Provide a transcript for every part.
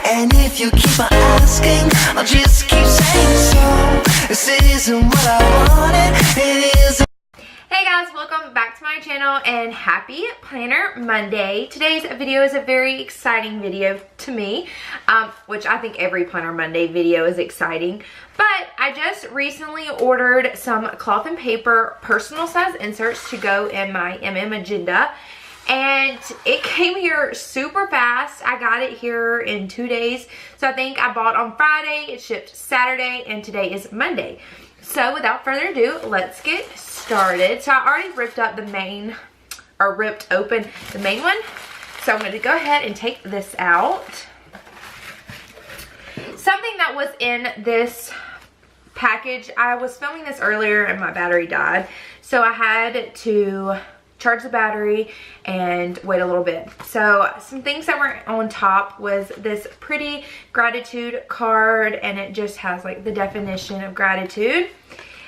And if you keep on asking, I'll just keep saying so. This isn't what I wanted, it isn't. Hey guys, welcome back to my channel and happy Planner Monday. Today's video is a very exciting video to me, which I think every Planner Monday video is exciting. But I just recently ordered some cloth and paper personal size inserts to go in my agenda. And it came here super fast. I got it here in 2 days. So I think I bought on Friday, it shipped Saturday, and today is Monday. So without further ado, let's get started. So I already ripped up the main, or ripped open the main one. So I'm going to go ahead and take this out. Something that was in this package, I was filming this earlier and my battery died. So I had to charge the battery and wait a little bit. So some things that were on top was this pretty gratitude card, and it just has like the definition of gratitude.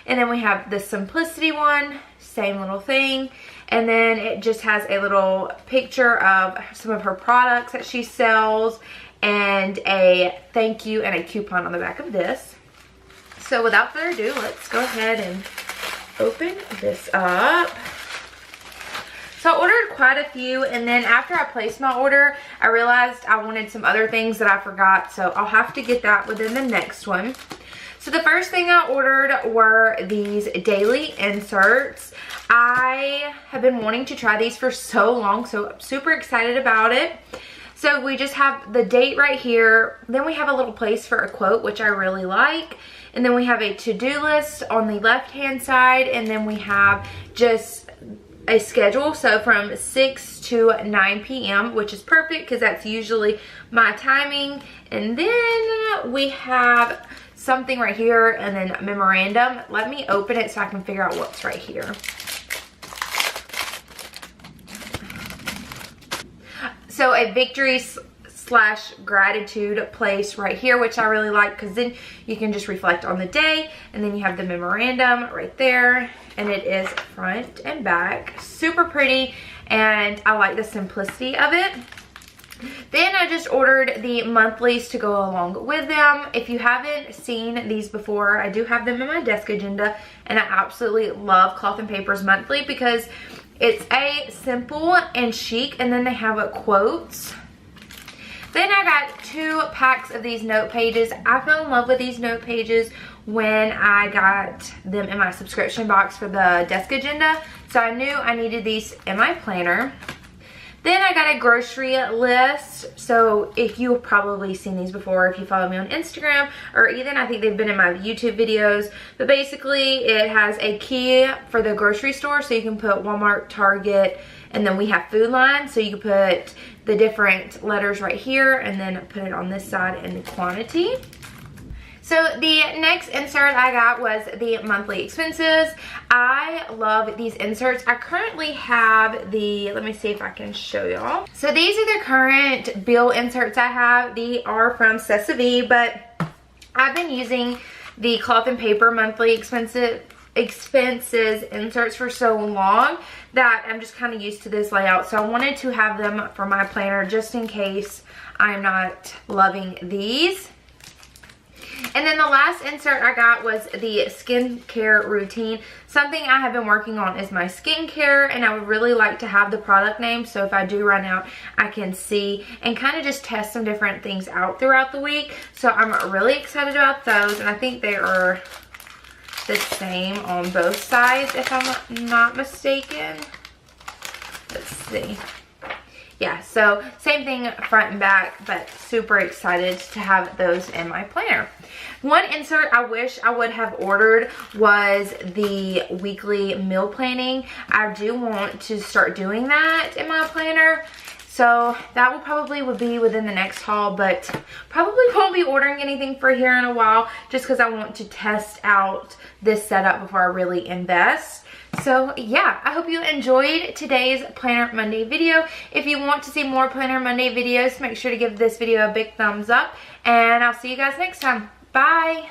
And then we have the simplicity one, same little thing. And then it just has a little picture of some of her products that she sells and a thank you and a coupon on the back of this. So without further ado, let's go ahead and open this up. So I ordered quite a few, and then after I placed my order, I realized I wanted some other things that I forgot, so I'll have to get that within the next one. So the first thing I ordered were these daily inserts. I have been wanting to try these for so long, so I'm super excited about it. So we just have the date right here, then we have a little place for a quote, which I really like, and then we have a to-do list on the left-hand side, and then we have just a schedule, so from 6 to 9 p.m., which is perfect because that's usually my timing. And then we have something right here and then a memorandum. Let me open it so I can figure out what's right here. So a victory slash gratitude place right here, which I really like because then you can just reflect on the day. And then you have the memorandum right there, and it is front and back, super pretty, and I like the simplicity of it. Then I just ordered the monthlies to go along with them. If you haven't seen these before, I do have them in my desk agenda, and I absolutely love Cloth and Paper's monthly because it's a simple and chic, and then they have a quotes. Then I got 2 packs of these note pages. I fell in love with these note pages when I got them in my subscription box for the desk agenda. So I knew I needed these in my planner. Then I got a grocery list. So if you've probably seen these before, if you follow me on Instagram, or even I think they've been in my YouTube videos. But basically it has a key for the grocery store. So you can put Walmart, Target, and then we have Food Line. So you can put the different letters right here and then put it on this side in the quantity. So the next insert I got was the monthly expenses. I love these inserts. I currently have the, let me see if I can show y'all. So these are the current bill inserts I have. They are from Sesame, but I've been using the Cloth and Paper monthly expenses inserts for so long that I'm just kind of used to this layout. So I wanted to have them for my planner just in case I'm not loving these. And then the last insert I got was the skincare routine. Something I have been working on is my skincare, and I would really like to have the product name, so if I do run out, I can see and kind of just test some different things out throughout the week. So I'm really excited about those, and I think they are the same on both sides if I'm not mistaken. Let's see. Yeah, so same thing front and back, but super excited to have those in my planner. One insert I wish I would have ordered was the weekly meal planning. I do want to start doing that in my planner. So that will probably be within the next haul, but probably won't be ordering anything for here in a while just because I want to test out this setup before I really invest. So yeah, I hope you enjoyed today's Planner Monday video. If you want to see more Planner Monday videos, make sure to give this video a big thumbs up, and I'll see you guys next time. Bye!